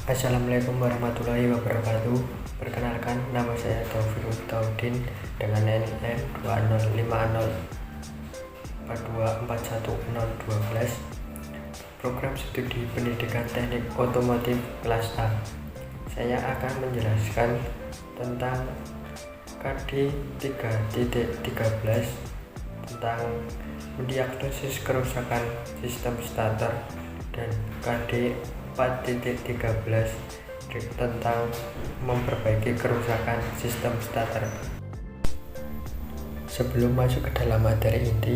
Assalamualaikum warahmatullahi wabarakatuh. Perkenalkan, nama saya Taufik Utaudin dengan NIM 20504241012. Program studi pendidikan teknik otomotif kelas A. Saya akan menjelaskan tentang KD 3.13 tentang mendiagnosis kerusakan sistem starter dan KD 4.13 tentang memperbaiki kerusakan sistem starter. Sebelum masuk ke dalam materi inti,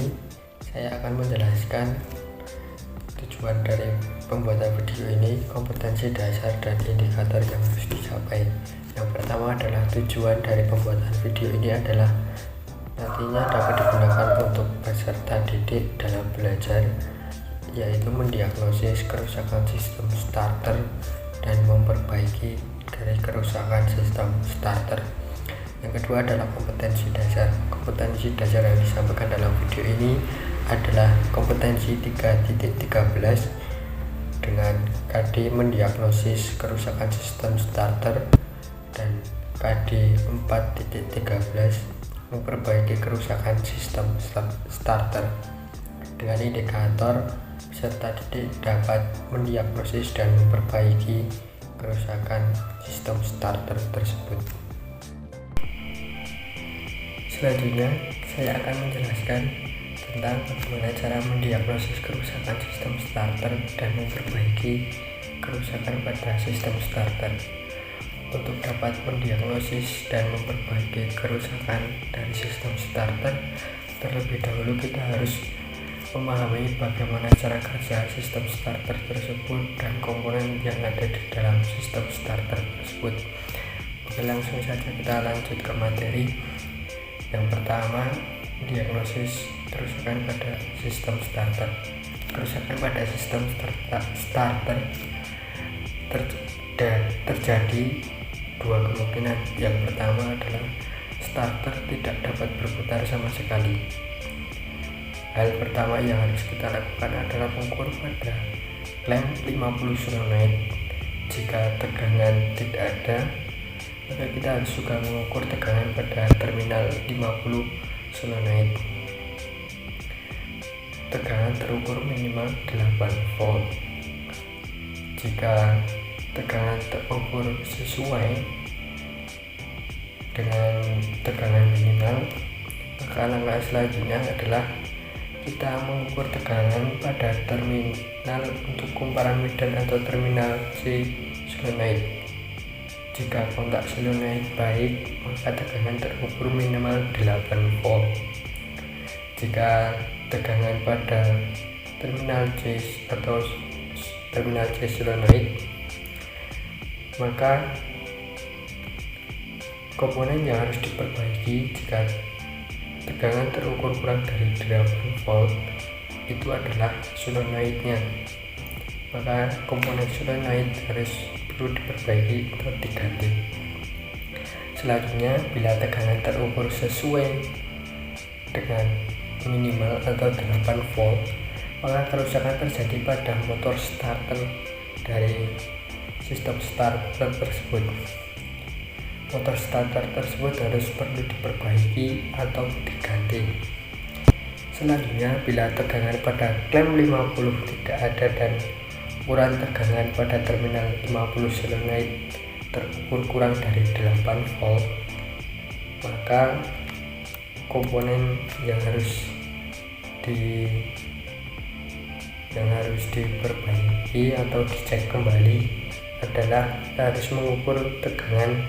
saya akan menjelaskan tujuan dari pembuatan video ini, kompetensi dasar dan indikator yang harus dicapai. Yang pertama adalah tujuan dari pembuatan video ini adalah nantinya dapat digunakan untuk peserta didik dalam belajar, yaitu mendiagnosis kerusakan sistem starter dan memperbaiki dari kerusakan sistem starter. Yang kedua adalah kompetensi dasar. Kompetensi dasar yang disampaikan dalam video ini adalah kompetensi 3.13 dengan KD mendiagnosis kerusakan sistem starter dan KD 4.13 memperbaiki kerusakan sistem starter. Dengan indikator, peserta didik dapat mendiagnosis dan memperbaiki kerusakan sistem starter tersebut. Selanjutnya, saya akan menjelaskan tentang bagaimana cara mendiagnosis kerusakan sistem starter dan memperbaiki kerusakan pada sistem starter. Untuk dapat mendiagnosis dan memperbaiki kerusakan dari sistem starter, terlebih dahulu kita harus memahami bagaimana cara kerja sistem starter tersebut dan komponen yang ada di dalam sistem starter tersebut. Oke, langsung saja kita lanjut ke materi. Yang pertama, diagnosis kerusakan pada sistem starter. Kerusakan pada sistem starter terjadi dua kemungkinan. Yang pertama adalah starter tidak dapat berputar sama sekali. Hal pertama yang harus kita lakukan adalah mengukur pada klem 50 solenoid. Jika tegangan tidak ada, maka kita harus juga mengukur tegangan pada terminal 50 solenoid. Tegangan terukur minimal 8 volt. Jika tegangan terukur sesuai dengan tegangan minimal, maka langkah selanjutnya adalah kita mengukur tegangan pada terminal untuk kumparan medan atau terminal C solenoid. Jika kontak solenoid baik, maka tegangan terukur minimal 8 volt. Jika tegangan pada terminal C atau terminal C solenoid, maka komponen yang harus diperbaiki jika tegangan terukur kurang dari 8 volt itu adalah solenoidnya. Maka komponen solenoid harus perlu diperbaiki atau diganti. Selanjutnya, bila tegangan terukur sesuai dengan minimal atau 8 volt, maka kerusakan terjadi pada motor starter dari sistem starter tersebut. Motor starter tersebut harus perlu diperbaiki atau diganti. Selanjutnya, bila tegangan pada klem 50 tidak ada dan ukuran tegangan pada terminal 50 solenoid terukur kurang dari 8 volt, maka komponen yang harus diperbaiki atau dicek kembali adalah harus mengukur tegangan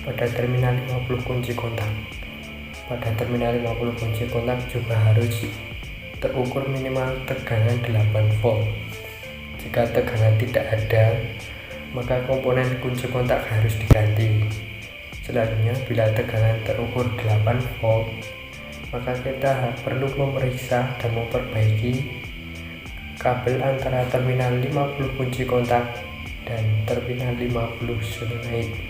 pada terminal 50 kunci kontak. Pada terminal 50 kunci kontak juga harus terukur minimal tegangan 8 volt. Jika tegangan tidak ada, maka komponen kunci kontak harus diganti. Selanjutnya, bila tegangan terukur 8 volt, maka kita perlu memeriksa dan memperbaiki kabel antara terminal 50 kunci kontak dan terminal 50 solenoid.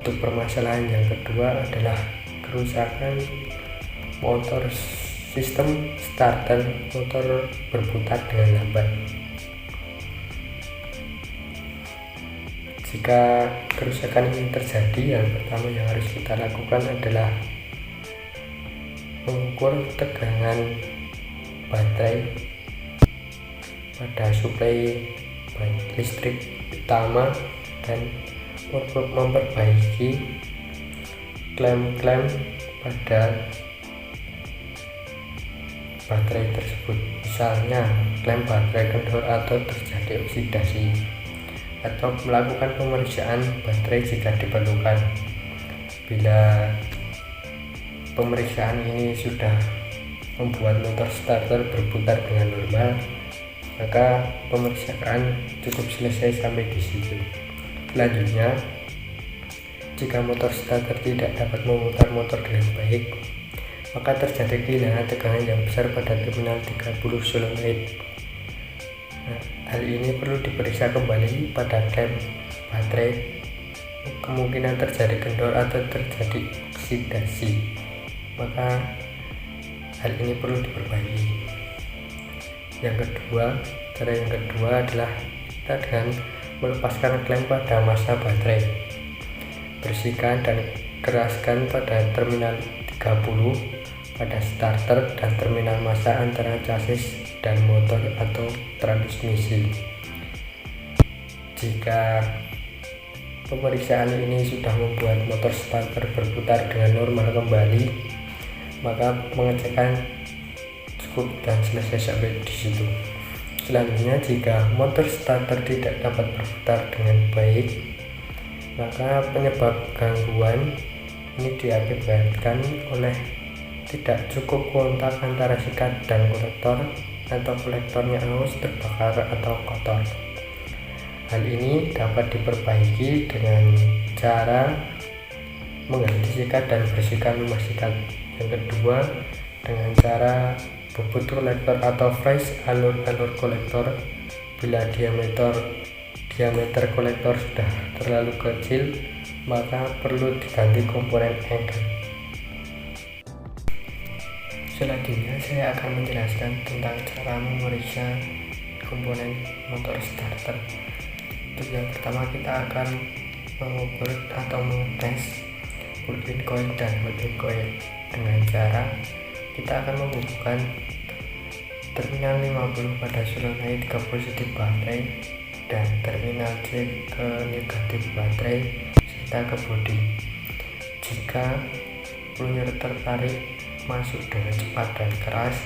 Untuk permasalahan yang kedua adalah kerusakan motor sistem starter, motor berputar dengan lambat. Jika kerusakan ini terjadi, yang pertama yang harus kita lakukan adalah mengukur tegangan baterai pada suplai listrik utama dan memperbaiki klem-klem pada baterai tersebut. Misalnya klem baterai kendor atau terjadi oksidasi, atau melakukan pemeriksaan baterai jika diperlukan. Bila pemeriksaan ini sudah membuat motor starter berputar dengan normal, maka pemeriksaan cukup selesai sampai di situ. Selanjutnya, jika motor starter tidak dapat memutar motor dengan baik, maka terjadi kehilangan tegangan yang besar pada terminal 30 solenoid. Hal ini perlu diperiksa kembali pada klem baterai. Kemungkinan terjadi kendor atau terjadi oksidasi, maka hal ini perlu diperbaiki. Cara yang kedua adalah kita dengan melepaskan klem pada massa baterai. Bersihkan dan keraskan pada terminal 30 pada starter dan terminal massa antara chassis dan motor atau transmisi. Jika pemeriksaan ini sudah membuat motor starter berputar dengan normal kembali, maka pengecekan cukup dan selesai sampai di situ. Selanjutnya, jika motor starter tidak dapat berputar dengan baik, maka penyebab gangguan ini diakibatkan oleh tidak cukup kontak antara sikat dan kolektor, atau kolektornya aus, terbakar, atau kotor. Hal ini dapat diperbaiki dengan cara mengganti sikat dan bersihkan rumah sikat. Yang kedua, dengan cara bobot kolektor atau fresh alur-alur kolektor. Bila diameter kolektor sudah terlalu kecil, maka perlu diganti komponen anchor. Selanjutnya saya akan menjelaskan tentang cara memeriksa komponen motor starter. Untuk yang pertama, kita akan mengukur atau mengetes pull-in coil dan hold-in coil dengan cara kita akan menghubungkan terminal 50 pada solenoid ke positif baterai dan terminal C ke negatif baterai serta ke bodi. Jika plunger tertarik masuk dengan cepat dan keras,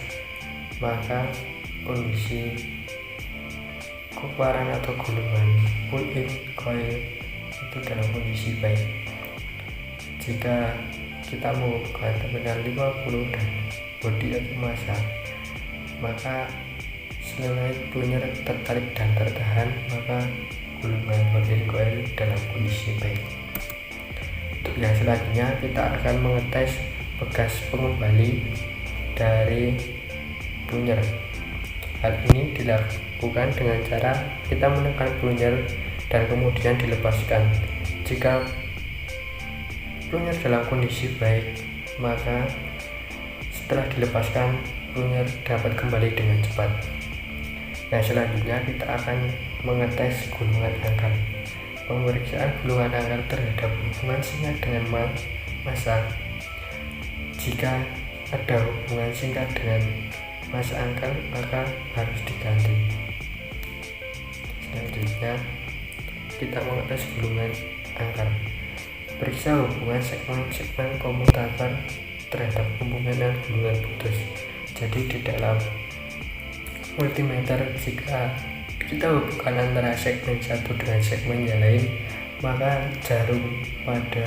maka kondisi kuparan atau gulungan pull-in coil itu dalam kondisi baik. Jika kita menghubungkan terminal 50 dan bodi atau massa, maka solenoid plunger tertarik dan tertahan, maka gulungan pull-in coil dalam kondisi baik. Untuk yang selanjutnya, kita akan mengetes bekas pengembali dari plunger. Hal ini dilakukan dengan cara kita menekan plunger dan kemudian dilepaskan. Jika plunger dalam kondisi baik, maka setelah dilepaskan plunger dapat kembali dengan cepat. Yang selanjutnya, kita akan mengetes gulungan angkar. Pemeriksaan gulungan angkar terhadap hubungan singkat dengan massa. Jika ada hubungan singkat dengan massa angkar, maka harus diganti. Selanjutnya, kita mengetes gulungan angkar. Periksa hubungan segmen-segmen komutator terhadap komponen gulungan putus. Jadi di dalam multimeter, jika kita hubungkan antara segmen satu dengan segmen yang lain, maka jarum pada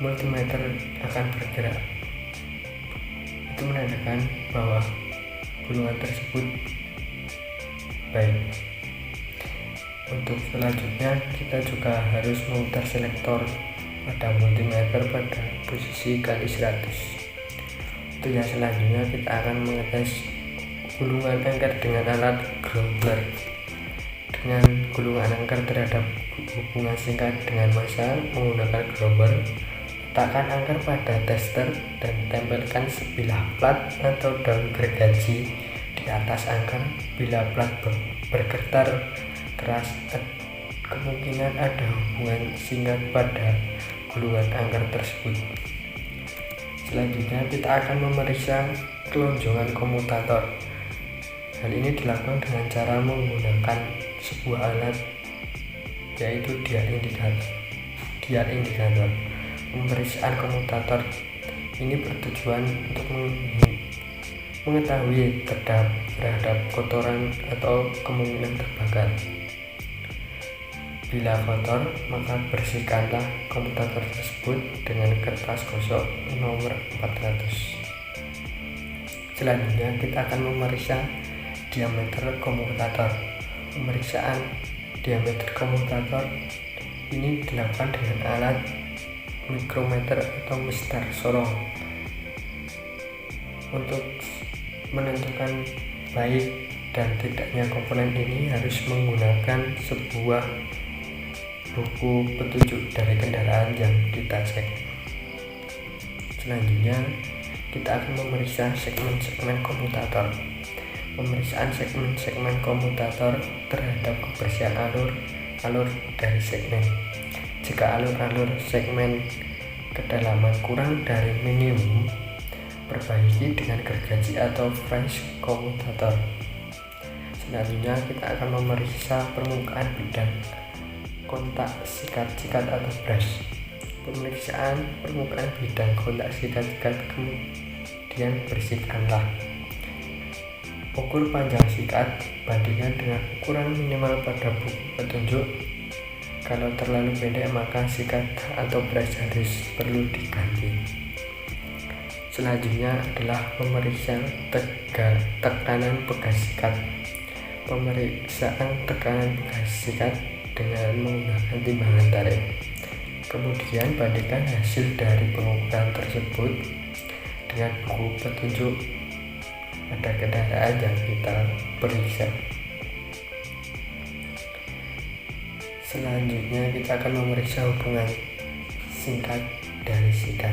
multimeter akan bergerak. Itu menandakan bahwa gulungan tersebut baik. Untuk selanjutnya, kita juga harus memutar selektor pada multimeter pada posisi kali 100. Untuk yang selanjutnya, kita akan mengetes gulungan angker dengan alat growler. Dengan gulungan angker terhadap hubungan singkat dengan massa menggunakan growler, letakkan angker pada tester dan tempelkan sebilah plat atau daun gergaji di atas angker. Bila plat bergetar keras kemungkinan ada hubungan singkat pada gulungan angker tersebut. Selanjutnya kita akan memeriksa kelonjongan komutator. Hal ini dilakukan dengan cara menggunakan sebuah alat, yaitu dial indikator. Pemeriksaan komutator ini bertujuan untuk mengetahui terhadap kotoran atau kemungkinan terbakar. Bila kotor, maka bersihkanlah komutator tersebut dengan kertas gosok nomor 400. Selanjutnya kita akan memeriksa diameter komutator. Pemeriksaan diameter komutator ini dilakukan dengan alat mikrometer atau mistar sorong. Untuk menentukan baik dan tidaknya komponen ini harus menggunakan sebuah buku petunjuk dari kendaraan yang kita cek. Selanjutnya kita akan memeriksa segmen-segmen komutator. Pemeriksaan segmen-segmen komutator terhadap kebersihan alur dari segmen. Jika alur segmen kedalaman kurang dari minimum, perbaiki dengan gergaji atau wrench komutator. Selanjutnya kita akan memeriksa permukaan bidang kontak sikat-sikat atau brush. Pemeriksaan permukaan bidang kontak sikat-sikat, kemudian bersihkanlah. Ukur panjang sikat bandingkan dengan ukuran minimal pada buku petunjuk. Kalau terlalu pendek maka sikat atau brush harus perlu diganti. Selanjutnya adalah pemeriksaan tekanan bekas sikat. Pemeriksaan tekanan bekas sikat dengan menggunakan timbangan tarik. Kemudian bandingkan hasil dari pengukuran tersebut dengan buku petunjuk pada kendaraan yang kita periksa. Selanjutnya kita akan memeriksa hubungan singkat dari sikat.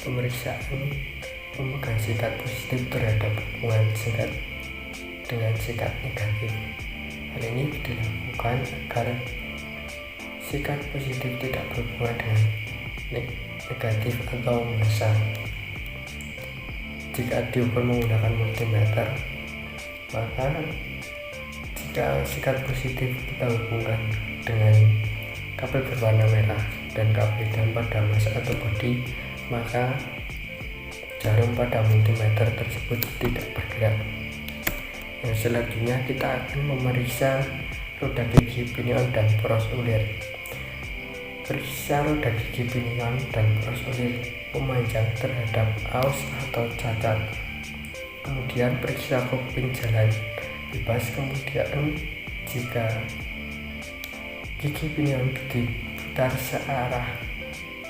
Pemeriksaan memegang sikat positif terhadap hubungan singkat dengan sikat negatif. Hal ini dilakukan agar sikat positif tidak berhubungan dengan negatif atau massa. Jika diukur menggunakan multimeter, maka jika sikat positif kita hubungkan dengan kabel berwarna merah dan kabel hitam pada massa atau bodi, maka jarum pada multimeter tersebut tidak bergerak. Yang selanjutnya kita akan memeriksa roda gigi pinion dan poros ulir. Periksa roda gigi pinion dan poros ulir pemanjang terhadap aus atau cacat. Kemudian periksa kuping jalan bebas. Kemudian jika gigi pinion diputar searah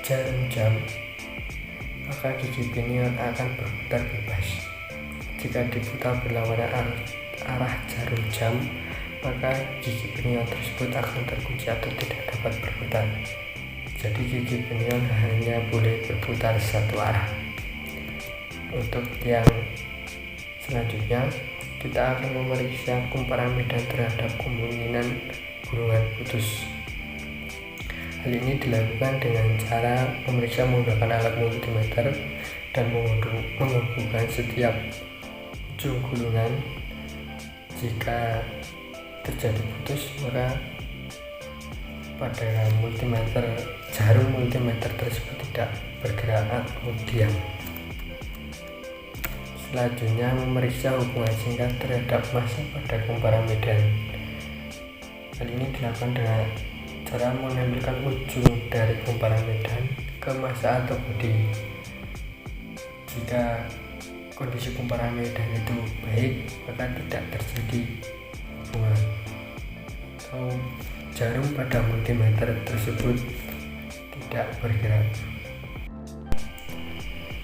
jarum jam, maka gigi pinion akan berputar bebas. Jika diputar berlawanan arah jarum jam, maka gigi pinion tersebut akan terkunci atau tidak dapat berputar. Jadi gigi pinion hanya boleh berputar satu arah. Untuk yang selanjutnya kita akan memeriksa kumparan medan terhadap kemungkinan gulungan putus. Hal ini dilakukan dengan cara memeriksa menggunakan alat multimeter dan menghubungkan setiap ujung gulungan. Jika terjadi putus, maka pada jarum multimeter tersebut tidak bergerak atau diam. Selanjutnya memeriksa hubungan singkat terhadap massa pada kumparan medan. Hal ini dilakukan dengan cara menempelkan ujung dari kumparan medan ke massa atau bodi. Jika kondisi kumparan medan itu baik, maka tidak terjadi hubungan atau jarum pada multimeter tersebut tidak bergerak.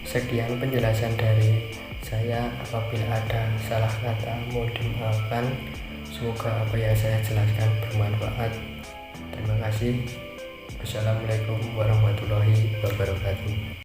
Sekian penjelasan dari saya. Apabila ada salah kata mohon dimaafkan. Semoga apa yang saya jelaskan bermanfaat. Terima kasih. Wassalamualaikum warahmatullahi wabarakatuh.